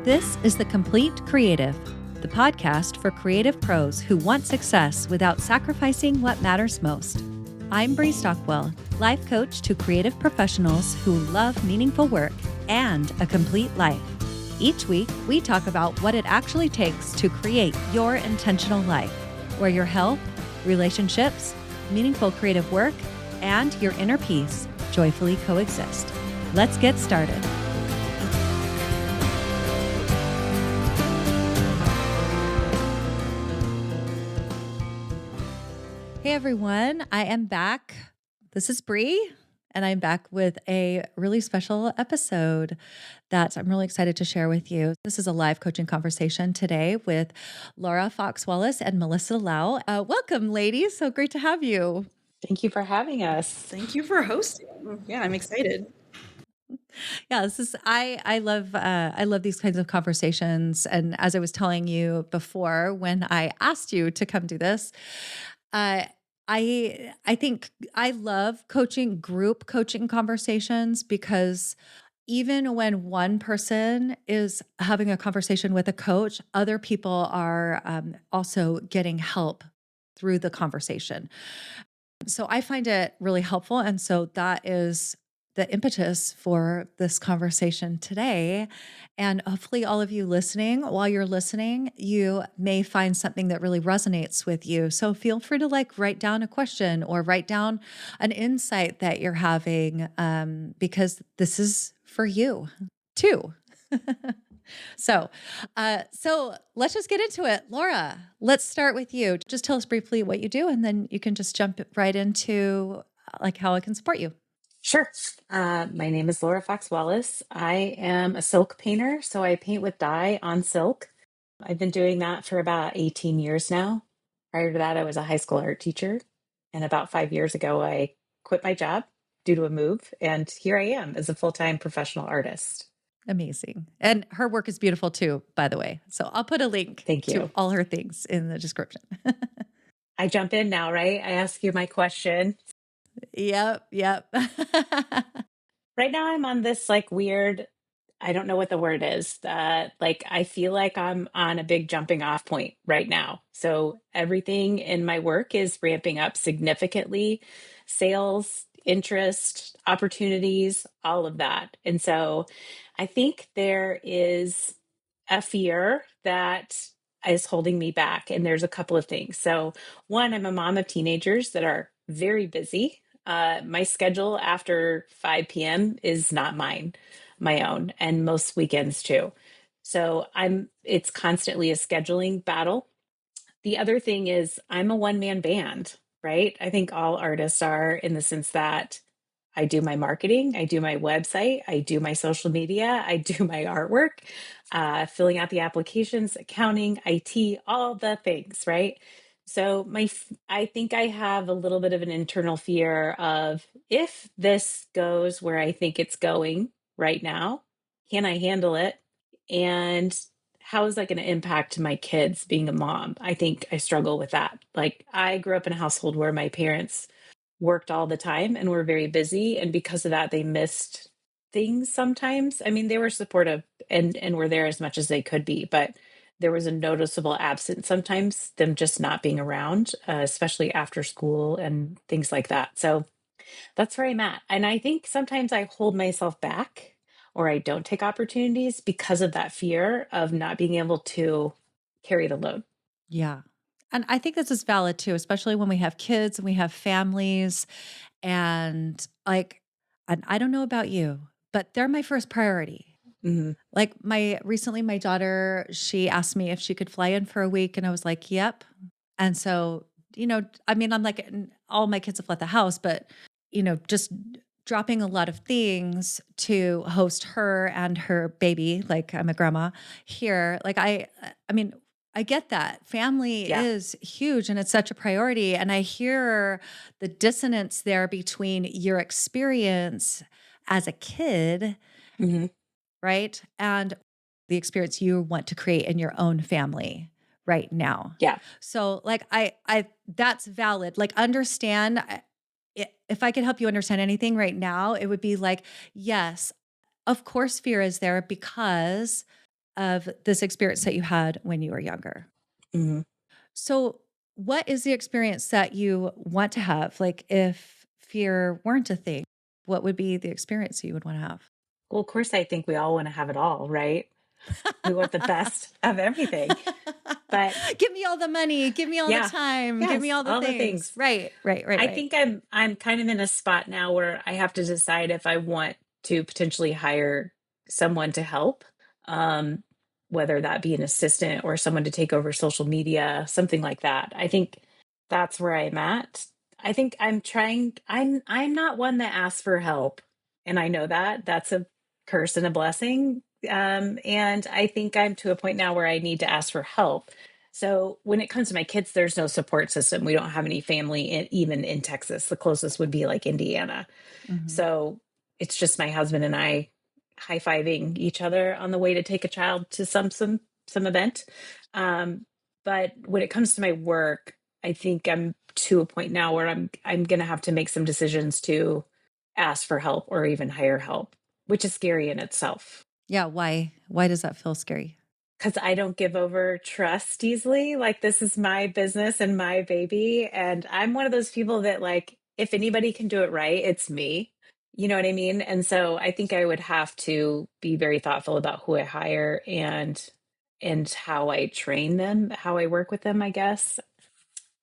This is The Complete Creative, the podcast for creative pros who want success without sacrificing what matters most. I'm Bree Stockwell, life coach to creative professionals who love meaningful work and a complete life. Each week, we talk about what it actually takes to create your intentional life, where your health, relationships, meaningful creative work, and your inner peace joyfully coexist. Let's get started. Hey everyone, I am back. This is Bree, and I'm back with a really special episode that I'm really excited to share with you. This is a live coaching conversation today with Laura Fox-Wallis and Mel Lau. Welcome, ladies. So great to have you. Thank you for having us. Thank you for hosting. Yeah, I'm excited. Yeah, this is I love these kinds of conversations. And as I was telling you before, when I asked you to come do this, I think I love group coaching conversations, because even when one person is having a conversation with a coach, other people are also getting help through the conversation. So I find it really helpful. And so that is the impetus for this conversation today. And hopefully, all of you listening, while you're listening, you may find something that really resonates with you. So feel free to write down a question or write down an insight that you're having, because this is for you too. So let's just get into it. Laura, let's start with you. Just tell us briefly what you do, and then you can just jump right into how I can support you. Sure. My name is Laura Fox-Wallis. I am a silk painter, so I paint with dye on silk. I've been doing that for about 18 years now. Prior to that, I was a high school art teacher. And about 5 years ago, I quit my job due to a move. And here I am as a full-time professional artist. Amazing. And her work is beautiful too, by the way. So I'll put a link Thank you to all her things in the description. I jump in now, right? I ask you my question. Yep. Right now, I'm on this weird, I don't know what the word is. I feel like I'm on a big jumping off point right now. So everything in my work is ramping up significantly. Sales, interest, opportunities, all of that. And so I think there is a fear that is holding me back. And there's a couple of things. So one, I'm a mom of teenagers that are very busy. My schedule after 5 p.m. is not my own, and most weekends too. So it's constantly a scheduling battle. The other thing is I'm a one-man band, right? I think all artists are, in the sense that I do my marketing, I do my website, I do my social media, I do my artwork, filling out the applications, accounting, IT, all the things, right? So I think I have a little bit of an internal fear of, if this goes where I think it's going right now, can I handle it? And how is that going to impact my kids being a mom? I think I struggle with that. I grew up in a household where my parents worked all the time and were very busy. And because of that, they missed things sometimes. I mean, they were supportive and were there as much as they could be, but there was a noticeable absence sometimes, them just not being around, especially after school and things like that. So that's where I'm at. And I think sometimes I hold myself back, or I don't take opportunities because of that fear of not being able to carry the load. Yeah. And I think this is valid too, especially when we have kids and we have families. And and I don't know about you, but they're my first priority. Mhm. Recently, my daughter, she asked me if she could fly in for a week, and I was like, yep. And so, I'm all my kids have left the house, but, just dropping a lot of things to host her and her baby, I'm a grandma here. I get that family Yeah. is huge and it's such a priority. And I hear the dissonance there between your experience as a kid, Mhm. right? And the experience you want to create in your own family right now. Yeah. So that's valid. Understand, if I could help you understand anything right now, it would be yes, of course fear is there, because of this experience that you had when you were younger. Mhm. So, what is the experience that you want to have? Like, if fear weren't a thing, what would be the experience you would want to have? Well, of course, I think we all want to have it all, right? We want the best of everything. But Give me all the money, give me all the yeah, time, give me yes, all the all the things. things. Right, right, right, I right. think I'm kind of in a spot now where I have to decide if I want to potentially hire someone to help, um, whether that be an assistant or someone to take over social media, something like that. I think that's where I'm at. I think I'm not one that asks for help. And I know that that's a curse and a blessing. And I think I'm to a point now where I need to ask for help. So when it comes to my kids, there's no support system. We don't have any family even in Texas. The closest would be like Indiana. Mhm. So it's just my husband and I high-fiving each other on the way to take a child to some event. Um, but when it comes to my work, I think I'm to a point now where I'm gonna have to make some decisions to ask for help or even hire help, which is scary in itself. Yeah, why? Why does that feel scary? Because I don't give over trust easily. Like, this is my business and my baby. And I'm one of those people that, like, if anybody can do it right, it's me. You know what I mean? And so I think I would have to be very thoughtful about who I hire and how I train them, how I work with them, I guess.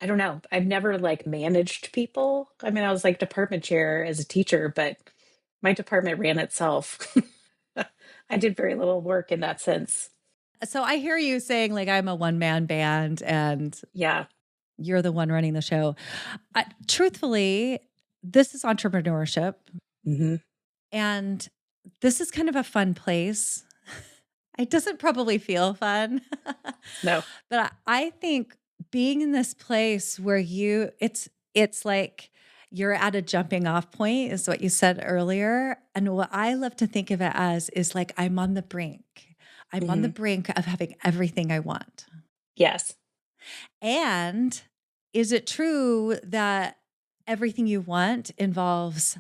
I don't know. I've never like managed people. I mean, I was like department chair as a teacher, but my department ran itself. I did very little work in that sense. So I hear you saying like I'm a one man band and Yeah. you're the one running the show. Truthfully, this is entrepreneurship Hmm. and this is kind of a fun place. It doesn't probably feel fun, No. but I think being in this place where it's like you're at a jumping off point is what you said earlier. And what I love to think of it as is like I'm on the brink. I'm on the Hmm. brink of having everything I want. Yes. And is it true that everything you want involves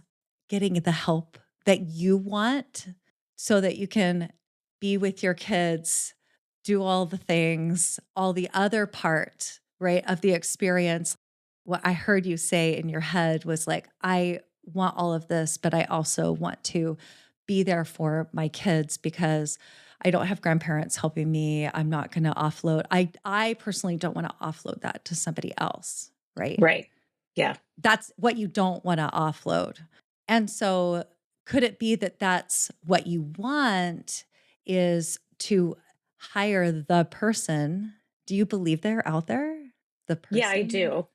getting the help that you want so that you can be with your kids, do all the things, all the other part, right, of the experience? What I heard you say in your head was like, I want all of this, but I also want to be there for my kids because I don't have grandparents helping me. I'm not going to offload. I personally don't want to offload that to somebody else, right? Right. Yeah. That's what you don't want to offload. And so could it be that that's what you want is to hire the person? Do you believe they're out there? The Yeah, I person? do.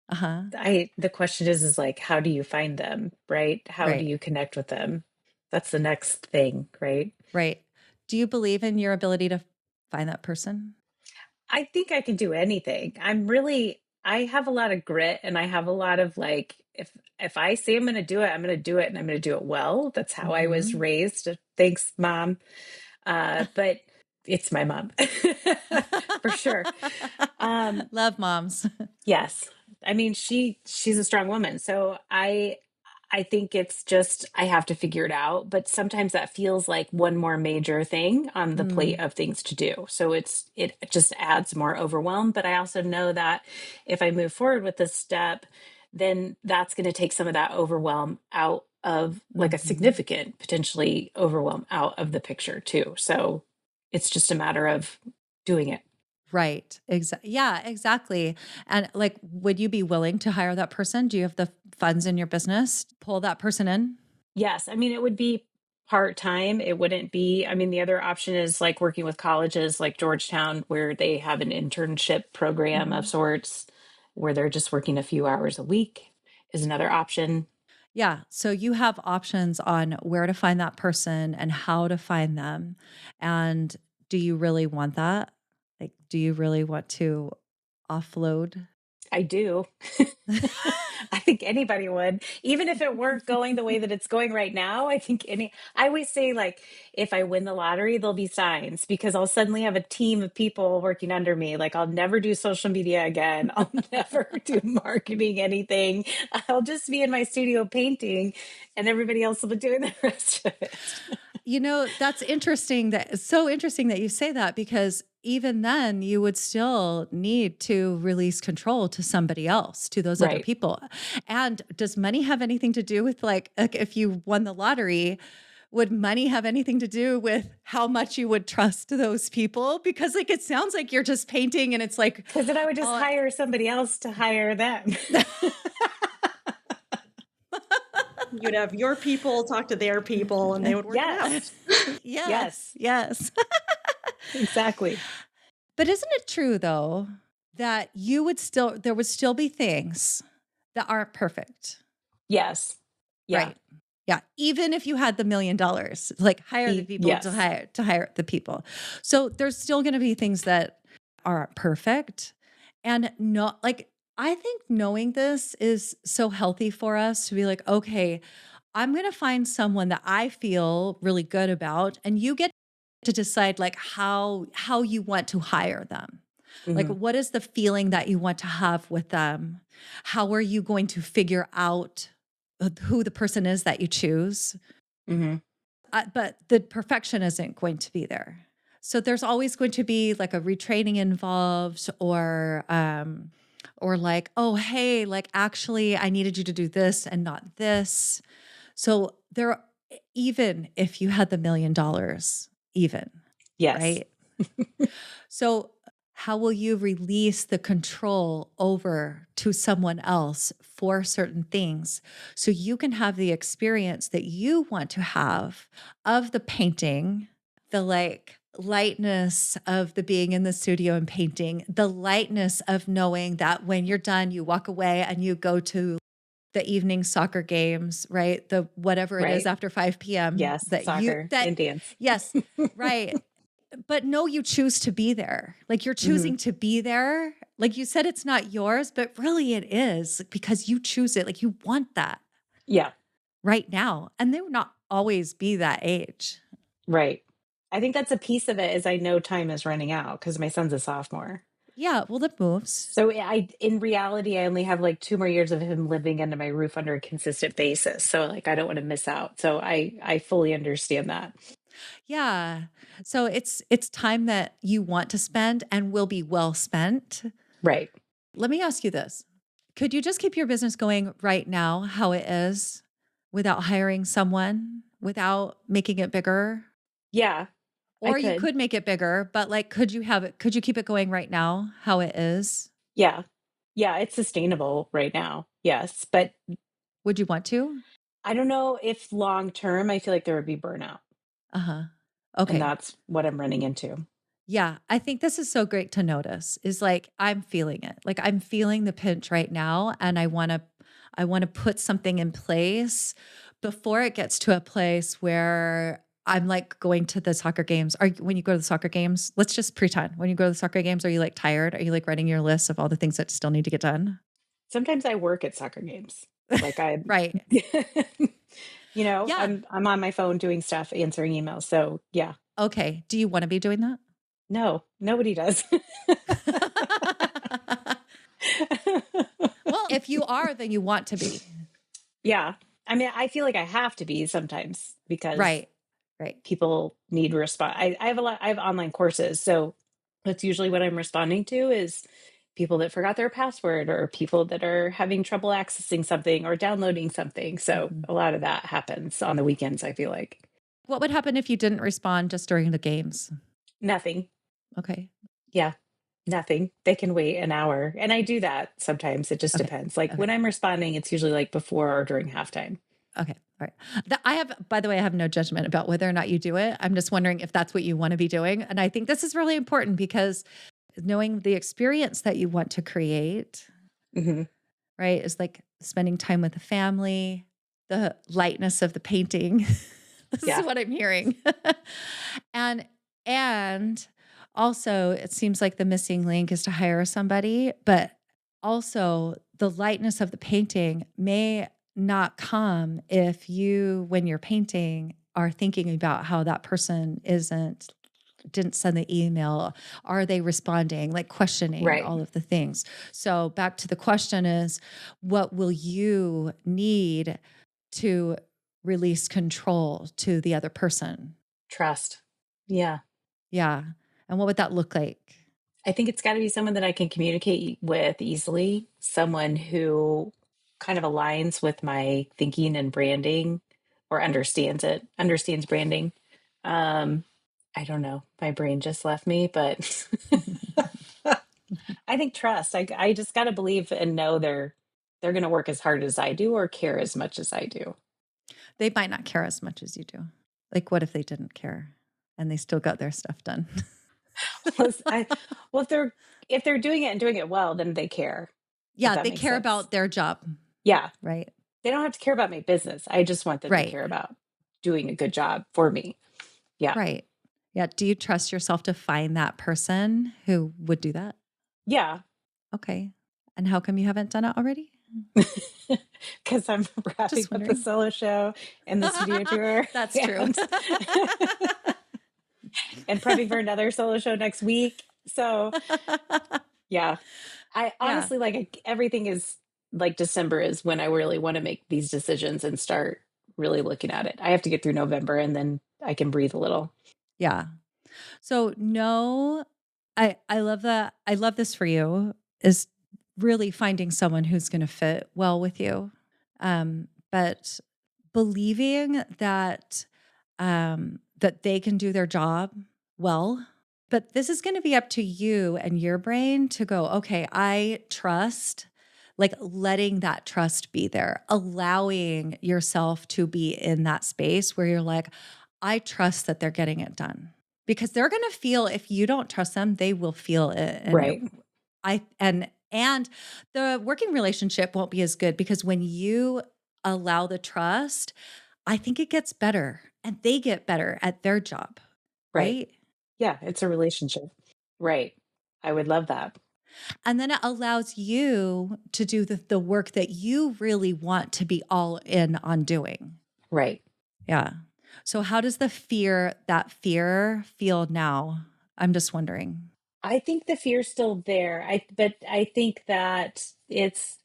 Uh-huh. I The question is like, how do you find them, right? How do Right. you connect with them? That's the next thing, right? Right. Do you believe in your ability to find that person? I think I can do anything. I have a lot of grit and I have a lot of like, if I say I'm going to do it, I'm going to do it and I'm going to do it well. That's how I was Mhm. raised. Thanks, mom. But it's my mom for sure. Um, Love moms. Yes. I mean, she's a strong woman. So I think it's just I have to figure it out, but sometimes that feels like one more major thing on the plate Mm, of things to do. So it just adds more overwhelm, but I also know that if I move forward with this step, then that's going to take some of that overwhelm out of like a mhm. significant potentially overwhelm out of the picture too. So it's just a matter of doing it. Right. Yeah, exactly. And like, would you be willing to hire that person? Do you have the funds in your business to pull that person in? Yes, I mean, it would be part-time. It wouldn't be, I mean, the other option is like working with colleges like Georgetown, where they have an internship program of Mhm. sorts, where they're just working a few hours a week is another option. Yeah. So you have options on where to find that person and how to find them. And do you really want that? Like, do you really want to offload? I do. I think anybody would, even if it weren't going the way that it's going right now. I always say, like, if I win the lottery, there'll be signs because I'll suddenly have a team of people working under me. Like, I'll never do social media again. I'll never do marketing, anything. I'll just be in my studio painting and everybody else will be doing the rest of it. That's interesting. It's so interesting that you say that because even then you would still need to release control to somebody else, to those other Right. people. And does money have anything to do with like if you won the lottery, would money have anything to do with how much you would trust those people? Because like it sounds like you're just painting and it's like Because then I would just all hire somebody else to hire them. You'd have your people talk to their people, and they would work it out. Yes. yes, Yes. yes. Exactly. But isn't it true though that there would still be things that aren't perfect, Yes. Yeah. right? Yeah, even if you had the $1,000,000, like hire the people to Yes. hire the people. So there's still going to be things that aren't perfect, and not like I think knowing this is so healthy for us to be like, okay, I'm going to find someone that I feel really good about, and you get to decide like how you want to hire them. Like, Hmm. what is the feeling that you want to have with them? How are you going to figure out who the person is that you choose? Hmm. But the perfection isn't going to be there. So there's always going to be like a retraining involved or like, oh, hey, like actually I needed you to do this and not this. So even if you had the $1,000,000, even, Yes. right? So, how will you release the control over to someone else for certain things so you can have the experience that you want to have of the painting, the like lightness of the being in the studio and painting, the lightness of knowing that when you're done, you walk away and you go to the evening soccer games, right? The whatever it is Right. after 5 p.m. Yes. Soccer that and dance. yes, right. But no, you choose to be there. Like you're Hmm. choosing to be there. Like you said, it's not yours, but really it is because you choose it. Like you want that Yeah. right now. And they will not always be that age. Right. I think that's a piece of it is I know time is running out because my son's a sophomore. Yeah, well, that moves. So in reality, I only have like 2 more years of him living under my roof under a consistent basis. So like, I don't want to miss out. So I fully understand that. Yeah. So it's time that you want to spend and will be well spent. Right. Let me ask you this. Could you just keep your business going right now how it is without hiring someone, without making it bigger? Yeah, I Or you could. could make it bigger, but like could you keep it going right now how it is? Yeah. Yeah, it's sustainable right now. Yes. But Would you want to? I don't know if long term, I feel like there would be burnout. Uh-huh. And Okay. that's what I'm running into. Yeah, I think this is so great to notice. Is like I'm feeling it. Like I'm feeling the pinch right now and I want to put something in place before it gets to a place where I'm like going to the soccer games. When you go to the soccer games, let's just pretend. When you go to the soccer games, are you like tired? Are you like writing your list of all the things that still need to get done? Sometimes I work at soccer games. Like I Right. Yeah. I'm on my phone doing stuff, answering emails. So yeah. Okay. Do you want to be doing that? No, nobody does. Well, if you are, then you want to be. Yeah. I mean, I feel like I have to be sometimes because Right. Right. people need respond. I have online courses, so that's usually what I'm responding to is people that forgot their password or people that are having trouble accessing something or downloading something. So Mhm. a lot of that happens on the weekends, I feel like. What would happen if you didn't respond just during the games? Nothing. Okay. Yeah. Nothing. They can wait an hour. And I do that sometimes. It just Okay. depends. Like when Okay. I'm responding, it's usually like before or during halftime. Okay. All right. By the way, I have no judgment about whether or not you do it. I'm just wondering if that's what you want to be doing. And I think this is really important because knowing the experience that you want to create, Hmm. right, is like spending time with the family, the lightness of the painting. This is Yeah. what I'm hearing. and, and also, it seems like the missing link is to hire somebody, but also the lightness of the painting may not come if you, when you're painting, are thinking about how that person didn't send the email. Are they responding? Like questioning Right. all of the things. So back to the question is, what will you need to release control to the other person? Trust. Yeah. Yeah. And what would that look like? I think it's got to be someone that I can communicate with easily, someone who kind of aligns with my thinking and branding or understands branding. Um, I don't know. My brain just left me, but I think trust. I just got to believe and know they're going to work as hard as I do or care as much as I do. They might not care as much as you do. Like, what if they didn't care and they still got their stuff done? Plus, well, if they're doing it and doing it well, then they care. If Yeah, that they makes care sense. about their job, Yeah, right? they don't have to care about my business. I just want them to Right. care about doing a good job for me. Yeah. Right. Yeah. Do you trust yourself to find that person who would do that? Yeah. Okay. And how come you haven't done it already? Because I'm wrapping Just up the wondering. solo show and the studio tour That's true. and and prepping for another solo show next week. So yeah. I Yeah. honestly everything is like December is when I really want to make these decisions and start really looking at it. I have to get through November and then I can breathe a little. Yeah. So no, I love that. I love this for you is really finding someone who's going to fit well with you. But believing that that they can do their job well. But this is going to be up to you and your brain to go, okay, I trust, like letting that trust be there, allowing yourself to be in that space where you're like, I trust that they're getting it done. Because they're going to feel if you don't trust them, they will feel it. And Right. and the working relationship won't be as good because when you allow the trust, I think it gets better and they get better at their job, Right. right? Yeah. It's a relationship. Right. I would love that. And then it allows you to do the work that you really want to be all in on doing. Right. Yeah. So how does that fear feel now? I'm just wondering. I think the fear's still there. But I think that it's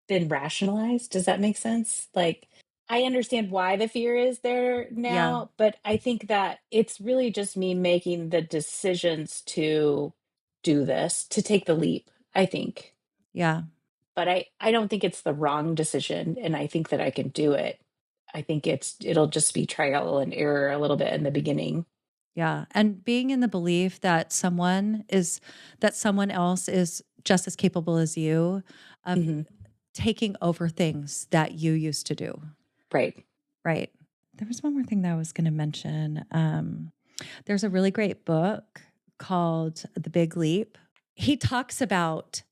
been rationalized. Does that make sense? Like I understand why the fear is there Yeah. now, but I think that it's really just me making the decisions to do this, to take the leap, I think. Yeah. But I don't think it's the wrong decision and I think that I can do it. I think it'll just be trial and error a little bit in the beginning. Yeah. And being in the belief that someone else is just as capable as you of Mhm. taking over things that you used to do. Right. Right. There was one more thing that I was going to mention. There's a really great book called The Big Leap. He talks about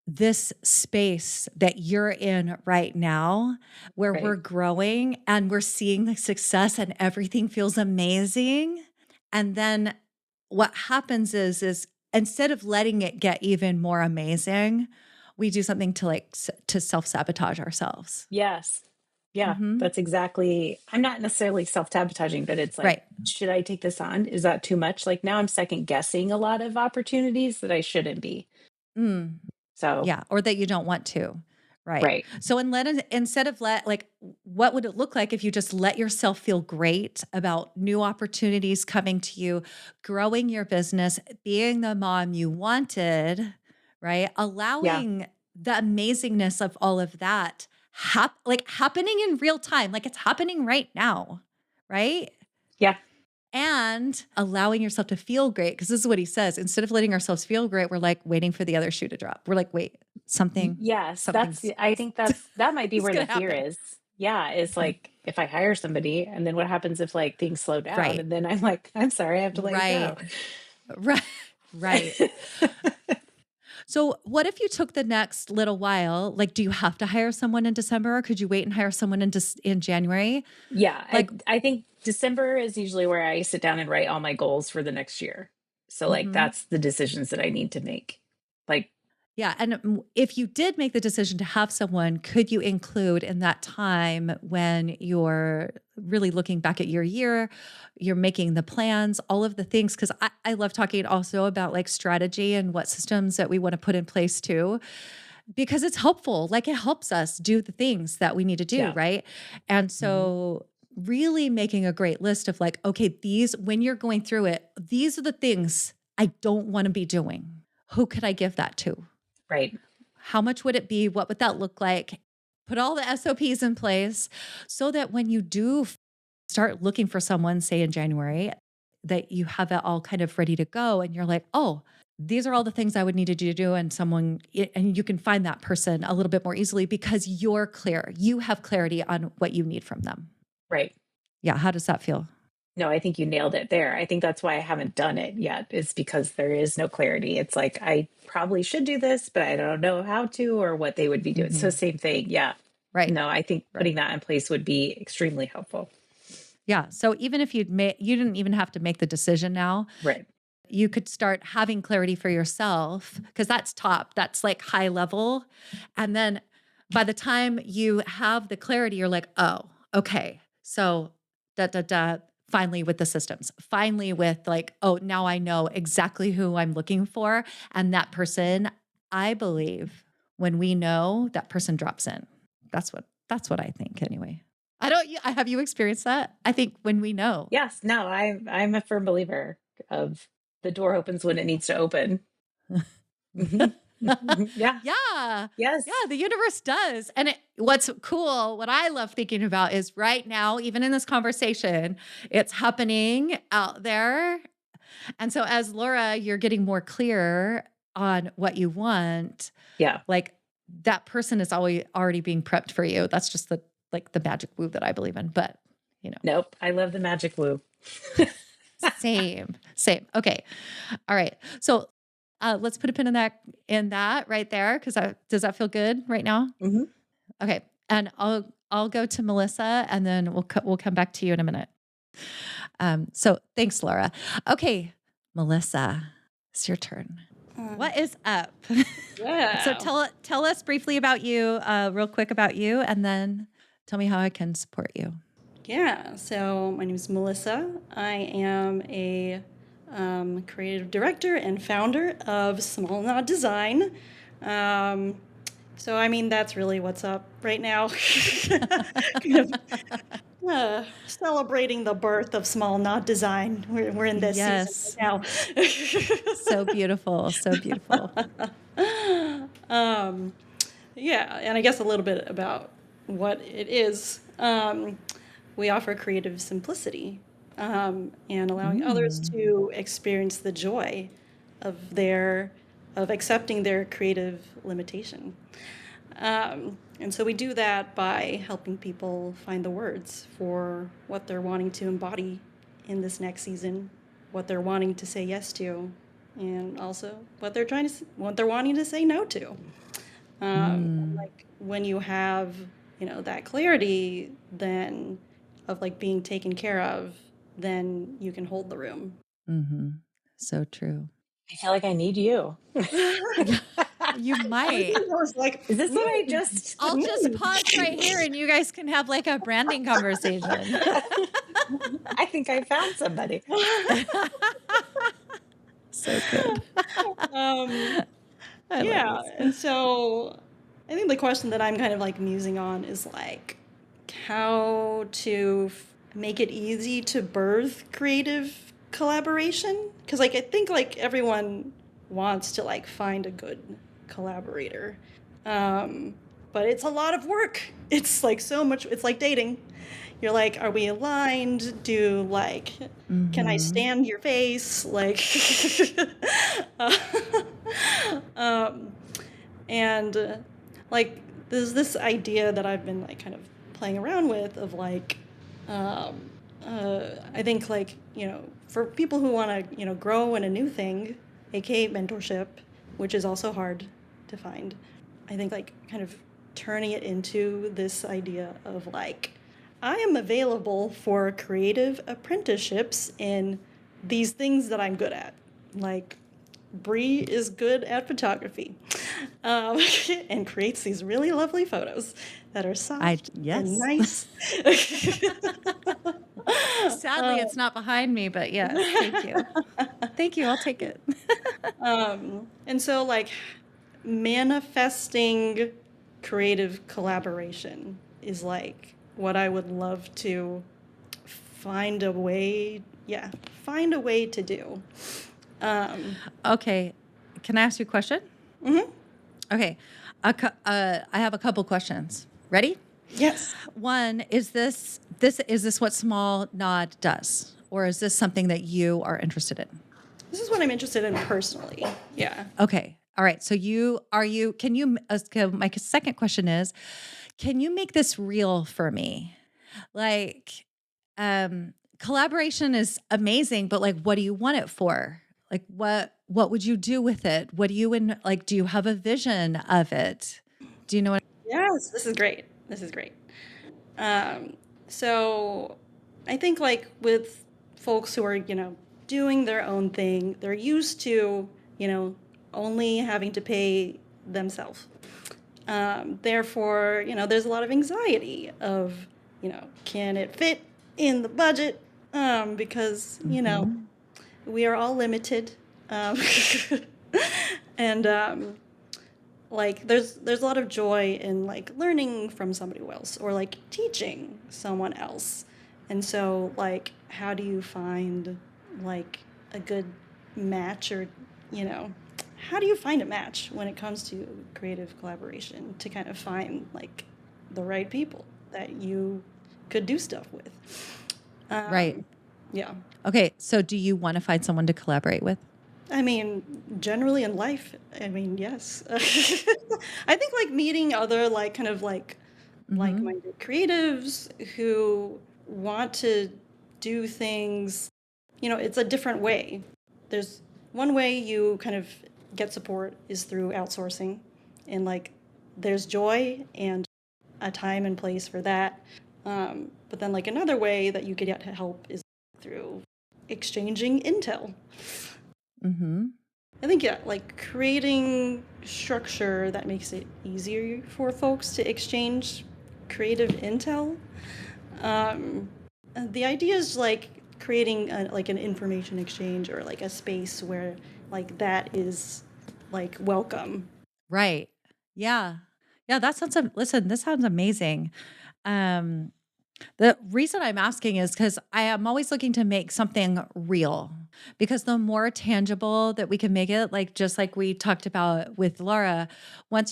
this space that you're in right now, where we're Right. growing and we're seeing the success and everything feels amazing. And then what happens is instead of letting it get even more amazing, we do something to to self-sabotage ourselves. Yes. Yeah, Hmm. that's exactly I'm not necessarily self-sabotaging, but it's like, Right. should I take this on? Is that too much? Like now I'm second guessing a lot of opportunities that I shouldn't be. Mm. So, Yeah, or that you don't want to. Right. right. So instead of what would it look like if you just let yourself feel great about new opportunities coming to you, growing your business, being the mom you wanted, right? Yeah. Allowing the amazingness of all of that happening in real time, like it's happening right now, right? Yeah. And allowing yourself to feel great. Because this is what he says. Instead of letting ourselves feel great, we're like waiting for the other shoe to drop. We're like, wait, Yes, something's I think that might be it's where the gonna fear happen. is. Yeah, it's like if I hire somebody and then what happens if like things slow down Right. and then I'm like, I'm sorry, I have to let you go. Right. Right. Right. So what if you took the next little while? Like, do you have to hire someone in December or could you wait and hire someone in January? Yeah, Like, I think December is usually where I sit down and write all my goals for the next year. So like mhm. that's the decisions that I need to make. Like Yeah. And if you did make the decision to have someone, could you include in that time when you're really looking back at your year, you're making the plans, all of the things? Because I love talking also about like strategy and what systems that we want to put in place too, because it's helpful. Like it helps us do the things that we need to do. yeah. Right. And Mhm. so really making a great list of like, okay, these, when you're going through it, these are the things I don't want to be doing. Who could I give that to? Right. How much would it be? What would that look like? Put all the SOPs in place so that when you do start looking for someone, say in January, that you have it all kind of ready to go and you're like, oh, these are all the things I would need to do. And and you can find that person a little bit more easily because you're clear. You have clarity on what you need from them. Right. Yeah. How does that feel? No, I think you nailed it there. I think that's why I haven't done it yet, is because there is no clarity. It's like, I probably should do this, but I don't know how to or what they would be doing. So, Hmm. same thing. Yeah. Right. No, I think Right. putting that in place would be extremely helpful. Yeah. So even if you didn't even have to make the decision now, Right. you could start having clarity for yourself because that's top, that's like high level. And then by the time you have the clarity, you're like, oh, okay. So finally with the systems, finally with like, oh, now I know exactly who I'm looking for. And that person, I believe when we know that person drops in. That's what I think anyway. I don't, have you experienced that? I think when we know. Yes. No, I'm a firm believer of the door opens when it needs to open. Mhm. Mhm. Yeah. Yeah. Yeah, Yes. the universe does. And what's cool, what I love thinking about is right now, even in this conversation, it's happening out there. And so as Laura, you're getting more clear on what you want, Yeah. like that person is always already being prepped for you. That's just the magic woo that I believe in. But you know, Nope. I love the magic woo. same, same. Okay. All right. So let's put a pin in that right there because does that feel good right now? Mhm. Okay, and I'll go to Melissa, and then we'll come back to you in a minute. So thanks, Laura. Okay, Melissa, it's your turn. What is up? So Yeah. tell us briefly about you, real quick about you, and then tell me how I can support you. Yeah. So my name is Melissa. I am a creative director and founder of Small Knot Design. Um, so, I mean, that's really what's up right now. Kind of celebrating the birth of Small Knot Design. We're in this season right Yes, now. so beautiful, so beautiful. Um, yeah, and I guess a little bit about what it is. We offer creative simplicity and allowing others Mm, to experience the joy of of accepting their creative limitation. And so we do that by helping people find the words for what they're wanting to embody in this next season, what they're wanting to say yes to, and also what they're wanting to say no to. mm, Like when you have, that clarity, then of like being taken care of, then you can hold the room. mm-hmm. So true. I feel like I need you. Yeah, you Everything might. was like, Is this what I just I'll just pause right here and you guys can have like a branding conversation. I think I found somebody. So good. um, I love yeah. this. And so I think the question that I'm kind of like musing on is like how to make it easy to birth creative collaboration. Because like I think like everyone wants to like find a good collaborator. Um, but it's a lot of work. It's like so much, it's like dating. You're like, are we aligned? Can I Mhm. stand your face? Like, uh, um, and like, there's this idea that I've been like kind of playing around with of like, um, I think like, for people who want to, grow in a new thing, aka mentorship, which is also hard to find. I think like kind of turning it into this idea of like, I am available for creative apprenticeships in these things that I'm good at. Like, Bree is good at photography um, and creates these really lovely photos that are I soft and yes. nice. Sadly, it's not behind me, but yes, thank you. Thank you. I'll take it. And so, like, manifesting creative collaboration is like what I would love to find a way, yeah, find a way to do. Okay. Can I ask you a question? Mhm. Okay. I have a couple questions. Ready? Yes. One, is this what small nod does? Or is this something that you are interested in? This is what I'm interested in personally. Yeah. Okay. All right. So can you, okay, my second question is, can you make this real for me? Like, collaboration is amazing, but like, what do you want it for? Like, what would you do with it? What do you, like, do you have a vision of it? Do you know what? Yes, this is great. This is great. Um, so I think like with folks who are, doing their own thing, they're used to, only having to pay themselves. Therefore, there's a lot of anxiety of, can it fit in the budget? Because, Mhm. we are all limited. Um, and like there's a lot of joy in like learning from somebody else or like teaching someone else. And so like how do you find like a good match, or you know how do you find a match when it comes to creative collaboration to kind of find like the right people that you could do stuff with? Right. um yeah. Okay. So do you want to find someone to collaborate with? I mean, generally in life, I mean, yes. I think like meeting other like kind of like Mhm. like-minded creatives who want to do things, it's a different way. There's one way you kind of get support is through outsourcing, and like there's joy and a time and place for that. But then like another way that you could get help is through exchanging intel. Mhm. I think, yeah, like creating structure that makes it easier for folks to exchange creative intel. Um, the idea is like creating like an information exchange or like a space where like that is like welcome. Right. Yeah. Yeah, that sounds listen, this sounds amazing. Um, the reason I'm asking is because I am always looking to make something real. Because the more tangible that we can make it, like just like we talked about with Laura, when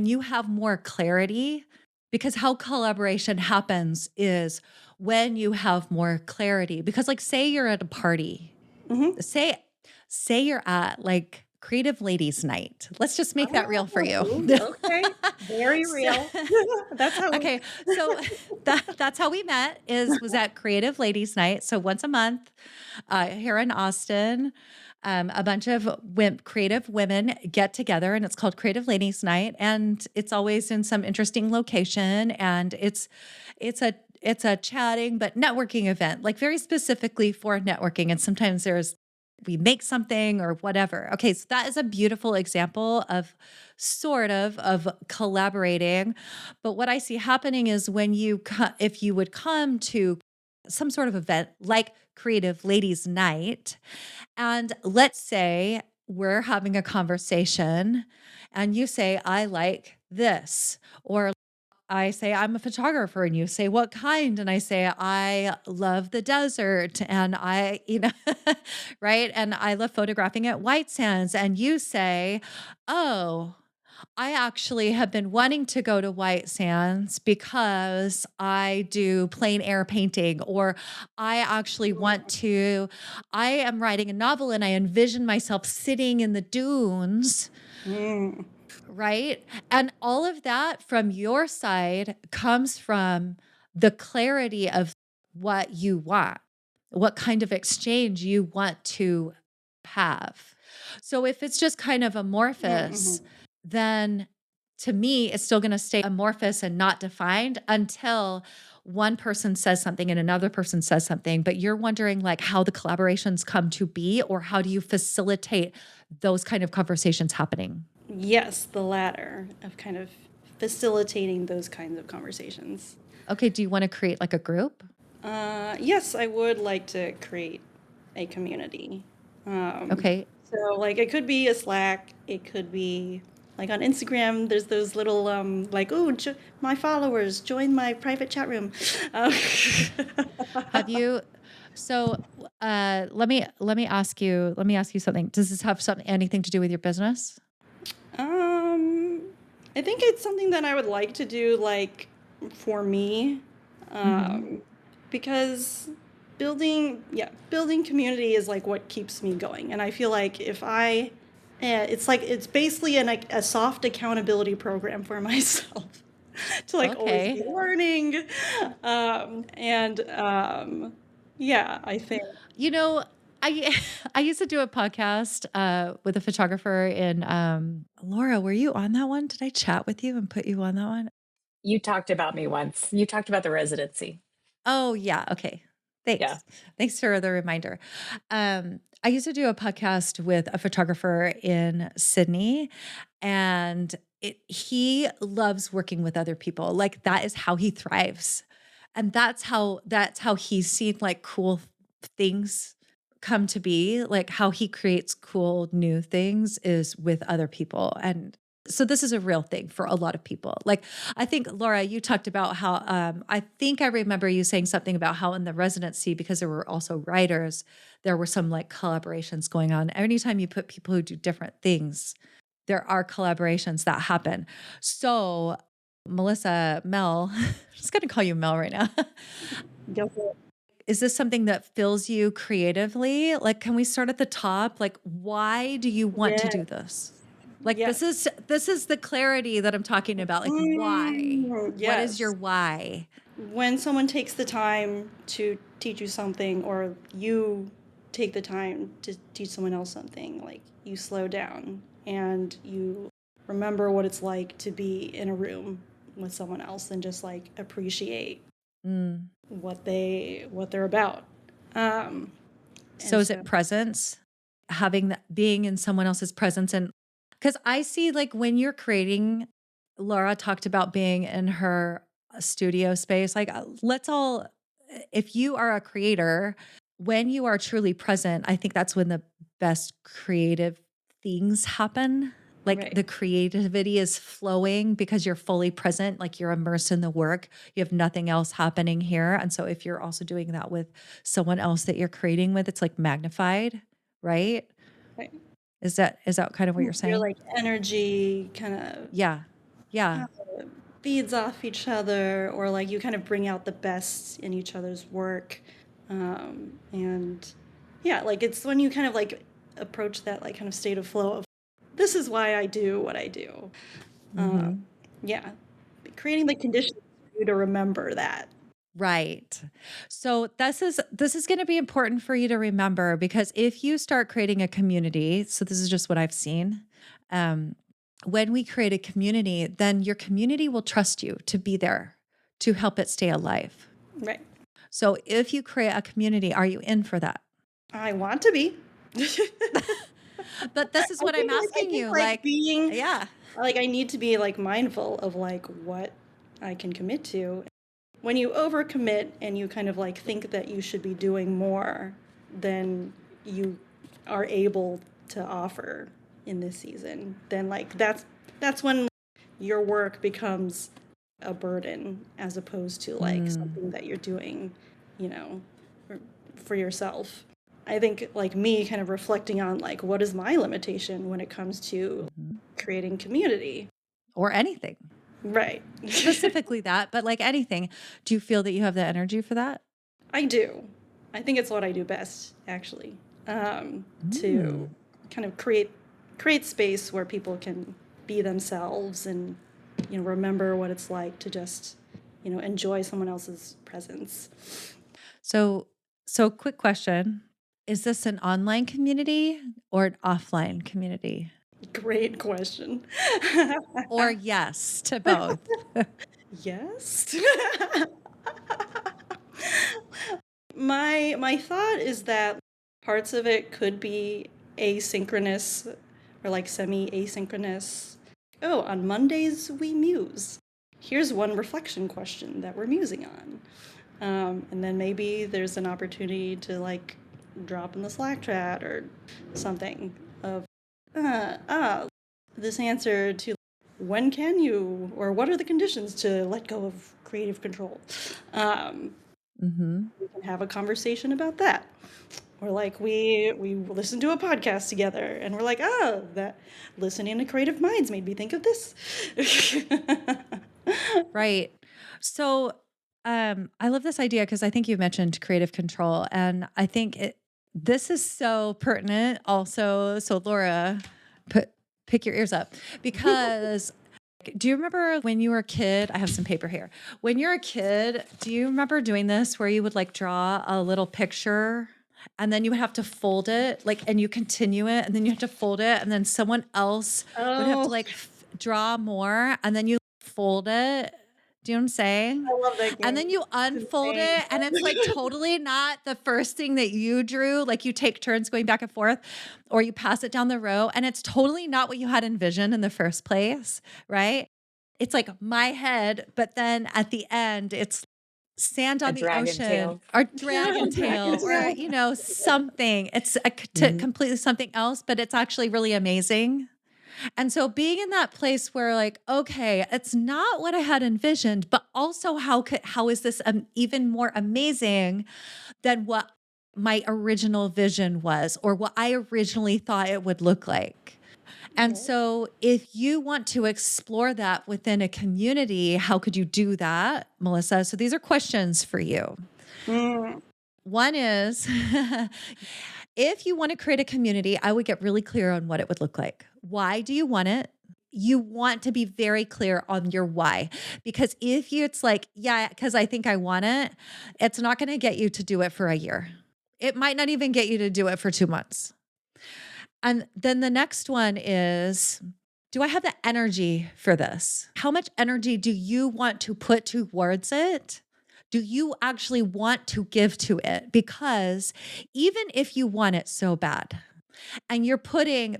you have more clarity, because how collaboration happens is when you have more clarity. Because like say you're at a party, Hmm. say say you're at like Creative Ladies Night. Let's just make that real for you. Oh, okay. Very So- real. That's how we. okay, so that's how we met was at Creative Ladies Night. So once a month, here in Austin, a bunch of creative women get together, and it's called Creative Ladies Night, and it's always in some interesting location, and it's a chatting but networking event, like very specifically for networking. And sometimes we make something or whatever. Okay, so that is a beautiful example of of collaborating. But what I see happening is if you would come to some sort of event like Creative Ladies Night, and let's say we're having a conversation and you say, I like this, or I say, I'm a photographer, and you say, what kind? And I say, I love the desert. And right. And I love photographing at White Sands. And you say, oh, I actually have been wanting to go to White Sands because I do plein air painting, or I actually I am writing a novel and I envision myself sitting in the dunes, Mm. right? And all of that from your side comes from the clarity of what you want, what kind of exchange you want to have. So if it's just kind of Mm-hmm. amorphous, then to me, it's still going to stay amorphous and not defined until one person says something and another person says something. But you're wondering like how the collaborations come to be, or how do you facilitate those kind of conversations happening? Yes, the latter of kind of facilitating those kinds of conversations. Okay, do you want to create like a group? Yes, I would like to create a community. Um, Okay. so, like, it could be a Slack, it could be like on Instagram, there's those little like, oh, my followers join my private chat room. Um, Have you so let me ask you something. Does this have something anything to do with your business? um, I think it's something that I would like to do, like for me, Mhm. um, because building community is like what keeps me going, and I feel like if I, it's like it's basically like a soft accountability program for myself to like always be Okay. learning, and yeah, I think You know, I I used to do a podcast with a photographer in Laura, were you on that one? Did I chat with you and put you on that one? You talked about me once. You talked about the residency. Oh, yeah, okay. Yeah. Thanks. Thanks for the reminder. I used to do a podcast with a photographer in Sydney, and he loves working with other people. Like, that is how he thrives. And that's how he's seen, like, cool things come to be, like, how he creates cool new things is with other people, and so this is a real thing for a lot of people. Like, I think, Laura, you talked about how, I think I remember you saying something about how in the residency, because there were also writers, there were some like collaborations going on. Anytime you put people who do different things, there are collaborations that happen. So, Melissa, Mel, I'm just going to call you Mel right now. go for it. Is this something that fills you creatively? Like, can we start at the top? Like, why do you want to Yeah, do this? Like, yes. this is the clarity that I'm talking about. Like, why? What is your Yes. why? When someone takes the time to teach you something, or you take the time to teach someone else something, like you slow down and you remember what it's like to be in a room with someone else and just like appreciate Mm. what they're about. Um, So and is so, it presence? Having that being in someone else's presence, and because I see like when you're creating, Laura talked about being in her studio space. Like let's all if you are a creator, when you are truly present, I think that's when the best creative things happen. Like right, the creativity is flowing because you're fully present, like you're immersed in the work. You have nothing else happening here. And so if you're also doing that with someone else that you're creating with, it's like magnified, right? right. Is that kind of what you're Your saying? like energy kind of Yeah. Yeah. feeds off each other, or like you kind of bring out the best in each other's work. And yeah, like it's when you kind of like approach that like kind of state of flow of this is why I do what I do. Um, Mhm. yeah, creating the conditions for you to remember that. Right. So this is going to be important for you to remember because if you start creating a community, so this is just what I've seen. Um, when we create a community, then your community will trust you to be there to help it stay alive. Right. So if you create a community, are you in for that? I want to be. But this is what I'm I asking think you. like Like, being yeah. like I need to be like mindful of like what I can commit to. When you overcommit and you kind of like think that you should be doing more than you are able to offer in this season, then like that's when your work becomes a burden as opposed to like Mm, something that you're doing, you know, for, for yourself. I think like me kind of reflecting on like what is my limitation when it comes to mhm. creating community. Or anything. Right. Specifically that, but like anything. Do you feel that you have the energy for that? I do. I think it's what I do best, actually, to Mm. kind of create space where people can be themselves and remember what it's like to just enjoy someone else's presence. So, so quick question. Is this an online community or an offline community? Great question. Or yes to both? Yes. My thought is that parts of it could be asynchronous or like semi asynchronous. Oh, on Mondays we muse. Here's one reflection question that we're musing on. And then maybe there's an opportunity to like drop in the Slack chat or something of, uh, ah, this answer to when can you, or what are the conditions to let go of creative control? Mhm. We can have a conversation about that. Or like we listen to a podcast together and we're like, oh, that listening to creative minds made me think of this. Right. So, I love this idea because I think you mentioned creative control, and I think this is so pertinent also. So, Laura, put pick your ears up because do you remember when you were a kid? I have some paper here. When you're a kid, do you remember doing this where you would like draw a little picture and then you would have to fold it, like, and you continue it, and then you have to fold it, and then someone else would have to Oh, like draw more, and then you fold it. Do you know what I'm saying? I love that And game. then you It's unfold insane. it, and it's like totally not the first thing that you drew. Like you take turns going back and forth, or you pass it down the row, and it's totally not what you had envisioned in the first place, right? It's like my head, but then at the end, it's sand A on the dragon ocean tail. or dragon Dragon tail or, tail. something. It's Mhm. completely something else, but it's actually really amazing. And so being in that place where like, okay, it's not what I had envisioned, but also how is this even more amazing than what my original vision was or what I originally thought it would look like. And Right. so if you want to explore that within a community, how could you do that, Melissa? So these are questions for you. Mm, One is if you want to create a community, I would get really clear on what it would look like. Why do you want it? You want to be very clear on your why. Because if it's like, yeah, because I think I want it, it's not going to get you to do it for a year. It might not even get you to do it for 2 months. And then the next one is, do I have the energy for this? How much energy do you want to put towards it? Do you actually want to give to it? Because even if you want it so bad and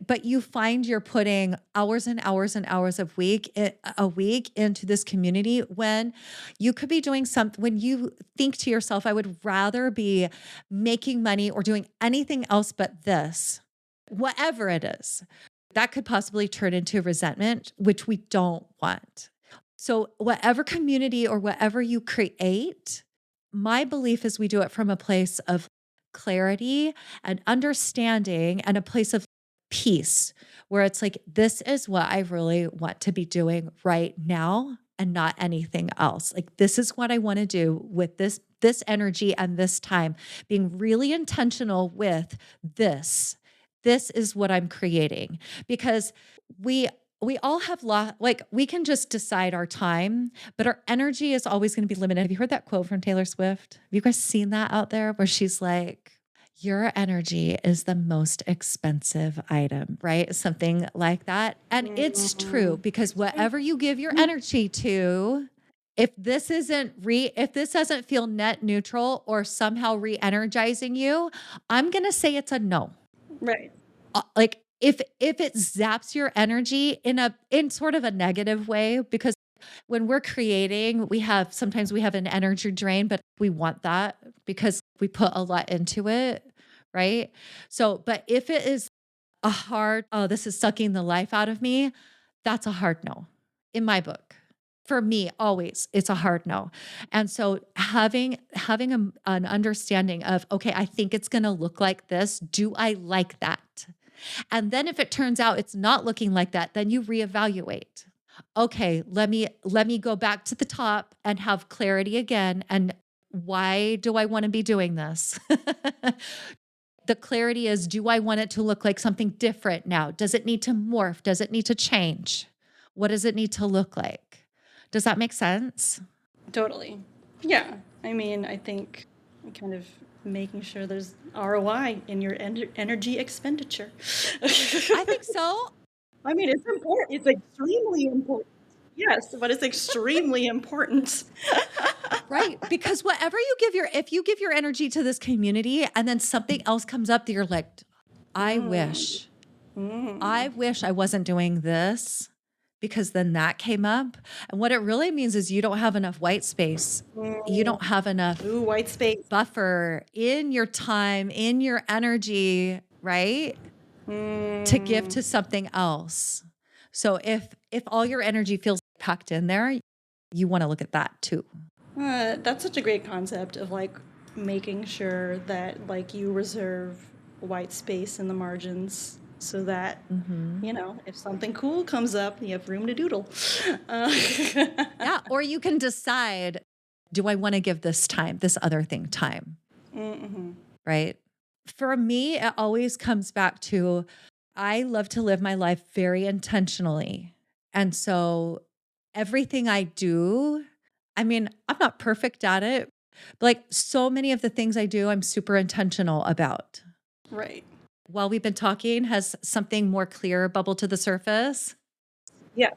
but you find you're putting hours and hours and hours a week into this community when you could be doing something, when you think to yourself, I would rather be making money or doing anything else but this, whatever it is, that could possibly turn into resentment, which we don't want. So, whatever community or whatever you create, my belief is we do it from a place of clarity and understanding and a place of peace where it's like, this is what I really want to be doing right now and not anything else. Like, this is what I want to do with this energy and this time, being really intentional with this. This is what I'm creating because we we all have like we can just decide our time, but our energy is always going to be limited. Have you heard that quote from Taylor Swift? Have you guys seen that out there where she's like, your energy is the most expensive item, right? Something like that. And it's true mm, because whatever you give your energy to, if this doesn't feel net neutral or somehow re-energizing you, I'm going to say it's a no. right. Like if it zaps your energy in sort of a negative way, because when we're creating, sometimes we have an energy drain, but we want that because we put a lot into it, right? So, but if it is a hard, oh, this is sucking the life out of me, that's a hard no in my book. For me, always, it's a hard no. And so having an understanding of, okay, I think it's going to look like this. Do I like that? And then if it turns out it's not looking like that, then you reevaluate. Okay, let me go back to the top and have clarity again, and why do I want to be doing this? The clarity is, do I want it to look like something different now? Does it need to morph? Does it need to change? What does it need to look like? Does that make sense? Totally. Yeah. I mean, I think kind of making sure there's ROI in your energy expenditure. I think so. I mean, it's important. It's extremely important. Yes, but it's extremely important. Right. Because if you give your energy to this community and then something else comes up that you're like, I Mm, wish, mm, I wish I wasn't doing this because then that came up. And what it really means is you don't have enough white space. You mm. don't have enough Ooh, white space. buffer in your time, in your energy, right? To give Mm, to something else. So if all your energy feels packed in there, you want to look at that too. That's such a great concept of like making sure that like you reserve white space in the margins so that Mhm. if something cool comes up, you have room to doodle. Uh, Yeah, or you can decide, do I want to give this other thing time, mhm. right? For me, it always comes back to I love to live my life very intentionally. And so everything I do, I mean, I'm not perfect at it, but like so many of the things I do, I'm super intentional about. Right. While we've been talking, has something more clear bubbled to the surface? Yeah.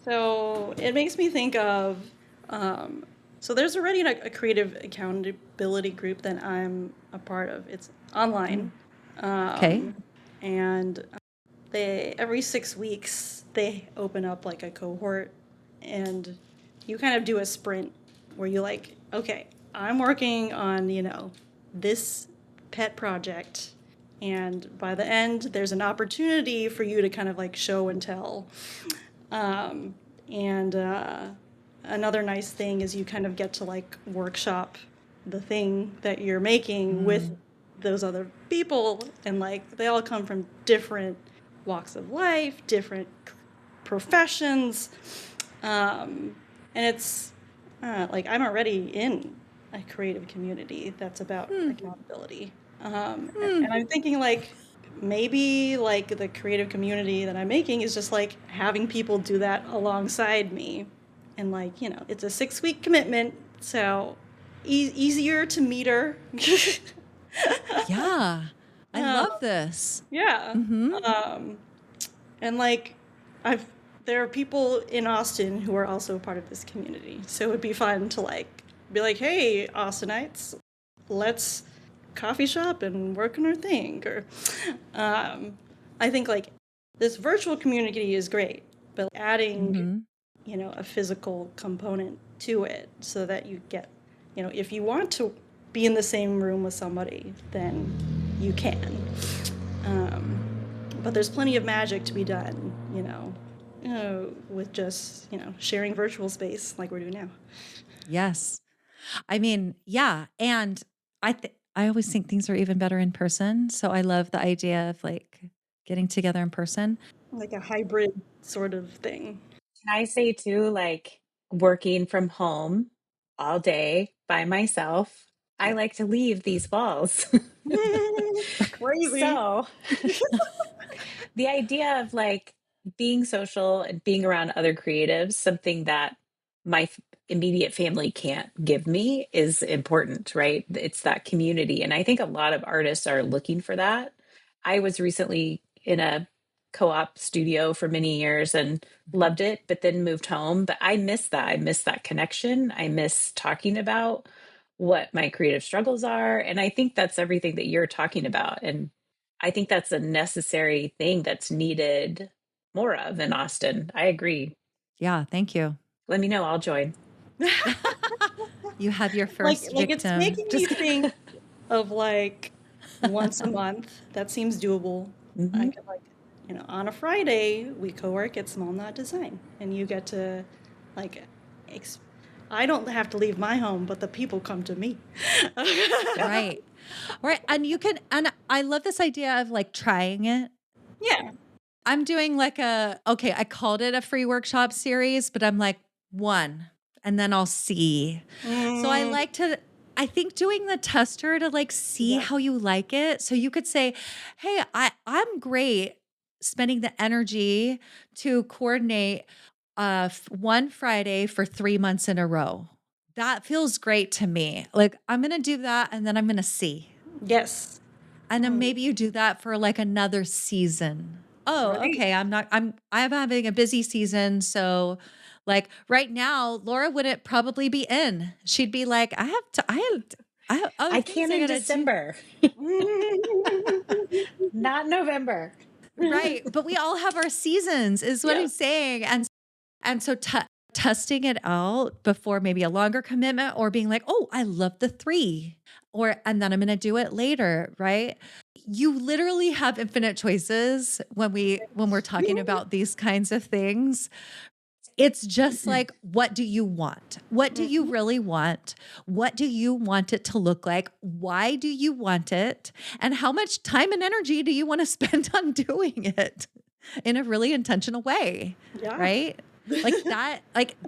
So it makes me think of, um, so there's already a creative accountability group that I'm a part of. It's online. Okay. Um, and they, every 6 weeks, they open up like a cohort and you kind of do a sprint where you like, okay, I'm working on, this pet project. And by the end, there's an opportunity for you to kind of like show and tell. Um, and another nice thing is you kind of get to like workshop the thing that you're making with Mm, those other people. And like they all come from different walks of life, different professions. And it's like I'm already in a creative community that's about mm, accountability. And mm. I'm thinking like maybe like the creative community that I'm making is just like having people do that alongside me. And like, it's a 6 week commitment, so easier to meter. Yeah. I um, love this. yeah. Mhm. Um, and like I've there are people in Austin who are also part of this community. So it would be fun to like be like, "Hey, Austinites, let's coffee shop and work on our thing." Or I think like this virtual community is great, but adding, Mhm. a physical component to it so that you get, if you want to be in the same room with somebody, then you can. Um, but there's plenty of magic to be done, with just, sharing virtual space like we're doing now. Yes. I mean, yeah, and I always think things are even better in person, so I love the idea of, like, getting together in person. Like a hybrid sort of thing. Can I say too, like working from home all day by myself, I Yeah. like to leave these walls. Crazy. So the idea of like being social and being around other creatives, something that my immediate family can't give me, is important, right? It's that community. And I think a lot of artists are looking for that. I was recently in a co op studio for many years and Mhm. loved it, but then moved home. But I miss that. I miss that connection. I miss talking about what my creative struggles are. And I think that's everything that you're talking about. And I think that's a necessary thing that's needed more of in Austin. I agree. Yeah, thank you. Let me know, I'll join. You have your like first like it's victim. making me Just think of like once a month. That seems doable. I Mhm. could like, on a Friday we co-work at Small Knot Design, and you get to like, ex- I don't have to leave my home, but the people come to me. right. Right, and I love this idea of, like, trying it. Yeah. I'm doing like okay, I called it a free workshop series, but I'm like, 1, and then I'll see. So Mm, I think doing the tester to like see yeah. how you like it. So you could say, "Hey, I'm great spending the energy to coordinate one Friday for 3 months in a row. That feels great to me. Like I'm going to do that and then I'm going to see." Yes. And then Mm, maybe you do that for like another season. Oh, right. okay. I'm having a busy season. So like right now, Laura wouldn't probably be in. She'd be like, I have other I things can I in gotta do. December, not November. Right. But we all have our seasons, is what I'm Yep. saying. And so testing it out before maybe a longer commitment or being like, "Oh, I love the 3," and then I'm gonna do it later, right? You literally have infinite choices when we're talking about these kinds of things. It's just like, what do you want? What do you Mhm. really want? What do you want it to look like? Why do you want it? And how much time and energy do you want to spend on doing it in a really intentional way? Yeah. Right?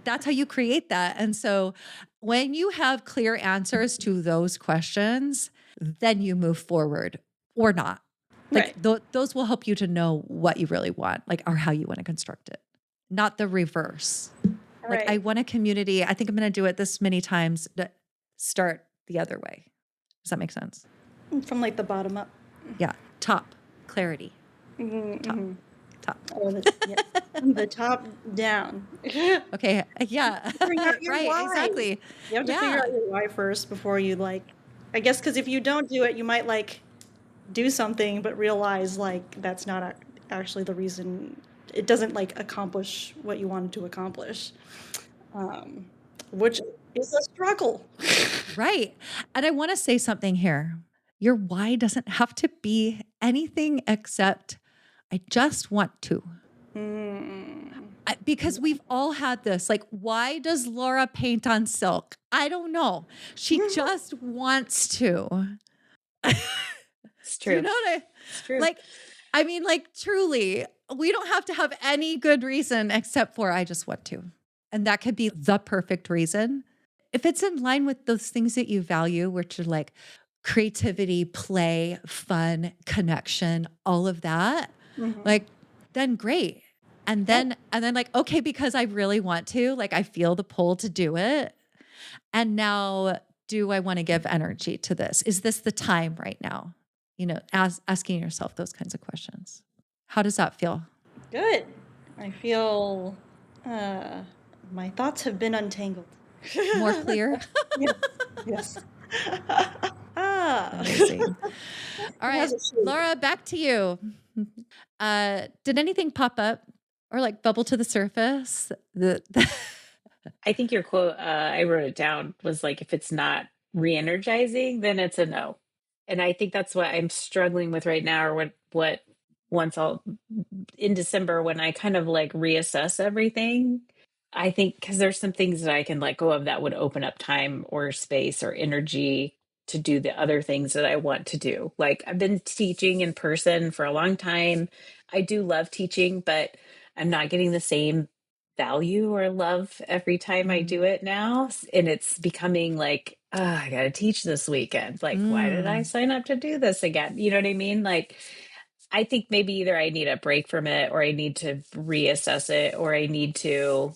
That's how you create that. And so when you have clear answers to those questions, then you move forward or not. Like Right. those will help you to know what you really want, like, or how you want to construct it, not the reverse. Like, I Right. want a community. I think I'm going to do it this many times. Start the other way. Does that make sense? From like the bottom up. Yeah. Top clarity. Top. Mm-hmm. Top. Oh, yes. From the top down. Okay. Yeah. Figuring out your Right. why. Exactly. You have to figure Yeah. out your why first before you like, I guess, because if you don't do it, you might like do something, but realize like that's not actually the reason. It doesn't like accomplish what you wanted to accomplish, um, which is a struggle. Right. And I want to say something here. Your why doesn't have to be anything except I just want to. Mm. Because we've all had this. Like, why does Laura paint on silk? I don't know. She just wants to. It's Do you true. know what It's true. like? I mean, like, truly, we don't have to have any good reason except for I just want to. And that could be the perfect reason. If it's in line with those things that you value, which are like creativity, play, fun, connection, all of that, Mhm. like, then great. And Yep. then like, okay, because I really want to, like, I feel the pull to do it. And now, do I want to give energy to this? Is this the time right now? Asking yourself those kinds of questions. How does that feel? Good. I feel uh, my thoughts have been untangled. More clear? Yes. Yes. Ah. Amazing. All It right, has a shape. Laura, back to you. Did anything pop up or like bubble to the surface? I think your quote, I wrote it down, was like, if it's not re-energizing, then it's a no. And I think that's what I'm struggling with right now, or what once I'll in December when I kind of like reassess everything. I think because there's some things that I can let go of that would open up time or space or energy to do the other things that I want to do. Like I've been teaching in person for a long time. I do love teaching, but I'm not getting the same value or love every time I do Mm, it now. And it's becoming like, I got to teach this weekend. Like, why did I mm, sign up to do this again? You know what I mean? Like, I think maybe either I need a break from it or I need to reassess it or I need to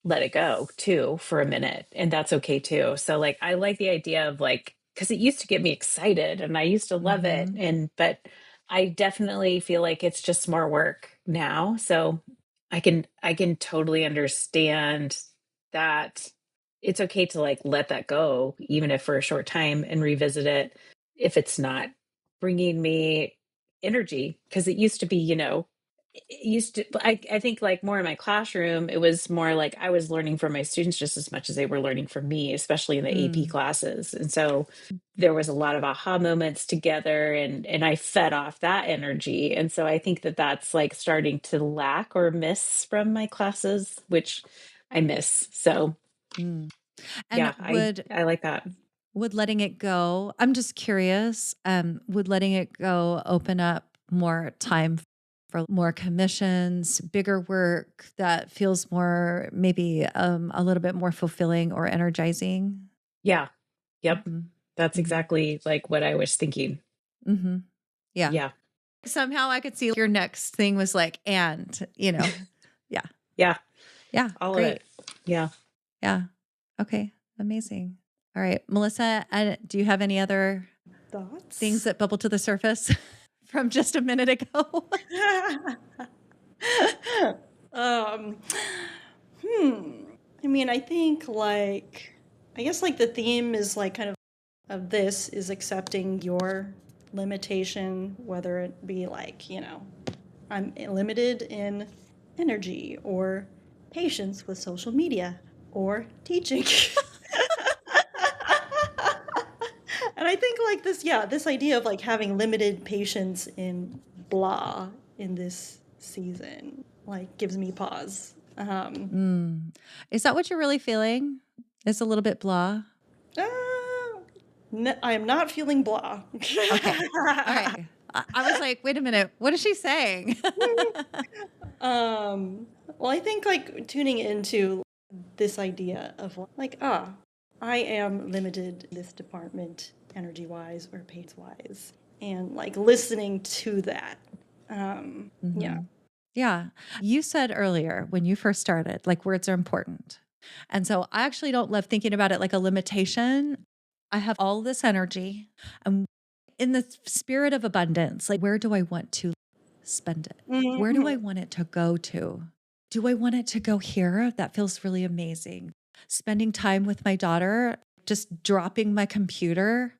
let it go too for a minute. And that's okay too. So, like, I like the idea of like, because it used to get me excited and I used to love it. mhm, But I definitely feel like it's just more work now. So, I can totally understand that it's okay to like let that go, even if for a short time, and revisit it if it's not bringing me energy. Because it used to be, it used to, I think like more in my classroom, it was more like I was learning from my students just as much as they were learning from me, especially in the AP mm, classes. And so there was a lot of aha moments together, and I fed off that energy. And so I think that that's like starting to lack or miss from my classes, which I miss. So mm. And yeah, I like that. would letting it go, I'm just curious, would letting it go open up more time for more commissions, bigger work that feels more, maybe a little bit more fulfilling or energizing? Yeah. Yep. Mhm. That's Mhm. exactly like what I was thinking. Mhm. Yeah. Yeah. Somehow I could see your next thing was like, yeah. Yeah. Yeah. All of Great. it. Yeah. Yeah. Okay. Amazing. All right. Melissa, do you have any other things Thoughts? that bubble to the surface from just a minute ago? um, hmm. I mean, I think like, I guess like the theme is like kind of this is accepting your limitation, whether it be like, I'm limited in energy or patience with social media or teaching. And I think like this idea of like having limited patience in blah in this season, like gives me pause. Is that what you're really feeling? It's a little bit blah? Uh, I am not feeling blah. Okay. All right. I was like, wait a minute. What is she saying? Well, I think like tuning into this idea of like, I am limited in this department, energy wise or pace wise, and like listening to that. Yeah. Yeah. You said earlier when you first started, like words are important. And so I actually don't love thinking about it like a limitation. I have all this energy. I'm in the spirit of abundance. Like, where do I want to spend it? Where do I Mhm. want it to go to? Do I want it to go here? That feels really amazing. Spending time with my daughter, just dropping my computer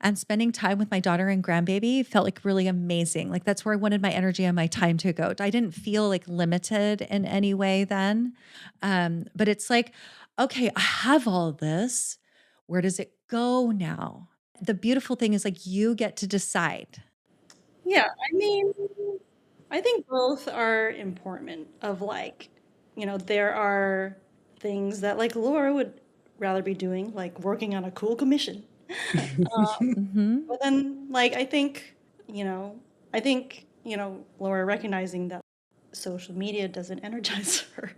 and spending time with my daughter and grandbaby felt like really amazing. Like that's where I wanted my energy and my time to go. I didn't feel like limited in any way then. But it's like, okay, I have all this. Where does it go now? The beautiful thing is like you get to decide. Yeah, I mean, I think both are important of like, there are things that like Laura would rather be doing, like working on a cool commission. Hmm. But then like you know, Laura recognizing that social media doesn't energize her.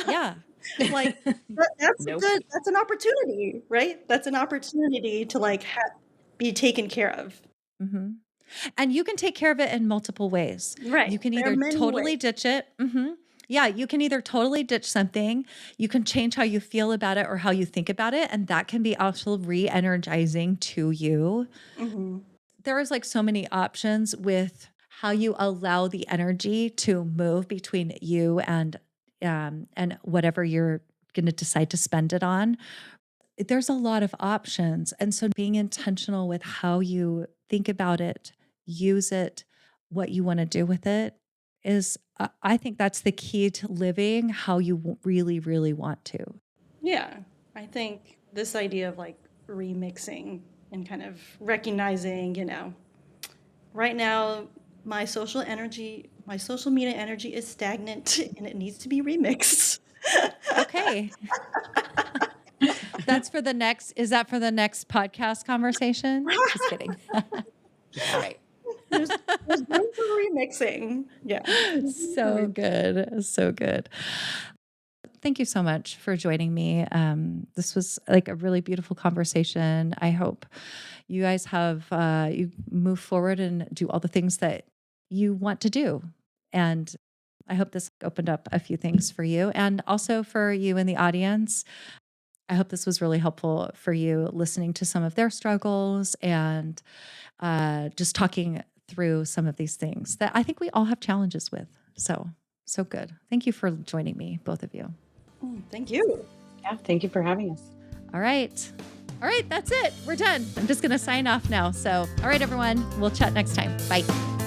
Yeah. Like that's a Nope. that's an opportunity, right? That's an opportunity to like be taken care of. Hmm. And you can take care of it in multiple ways. Right. You can There are either many totally ways. ditch it. Yeah, you can either totally ditch something, you can change how you feel about it or how you think about it. And that can be also re energizing to you. Hmm. There is like so many options with how you allow the energy to move between you and whatever you're going to decide to spend it on. There's a lot of options. And so being intentional with how you think about it, use it, what you want to do with it is, I think that's the key to living how you really, really want to. Yeah. I think this idea of like remixing and kind of recognizing, right now my social media energy is stagnant and it needs to be remixed. Okay. Is that for the next podcast conversation? Just kidding. All right. there's there's room for remixing. Yeah. There's room for So good. So good. Thank you so much for joining me. This was like a really beautiful conversation. I hope you guys you move forward and do all the things that you want to do. And I hope this opened up a few things for you and also for you in the audience. I hope this was really helpful for you listening to some of their struggles and just talking through some of these things that I think we all have challenges with. So, so good. Thank you for joining me, both of you. Thank you. Yeah, thank you for having us. All right. All right. That's it. We're done. I'm just going to sign off now. So, all right, everyone. We'll chat next time. Bye.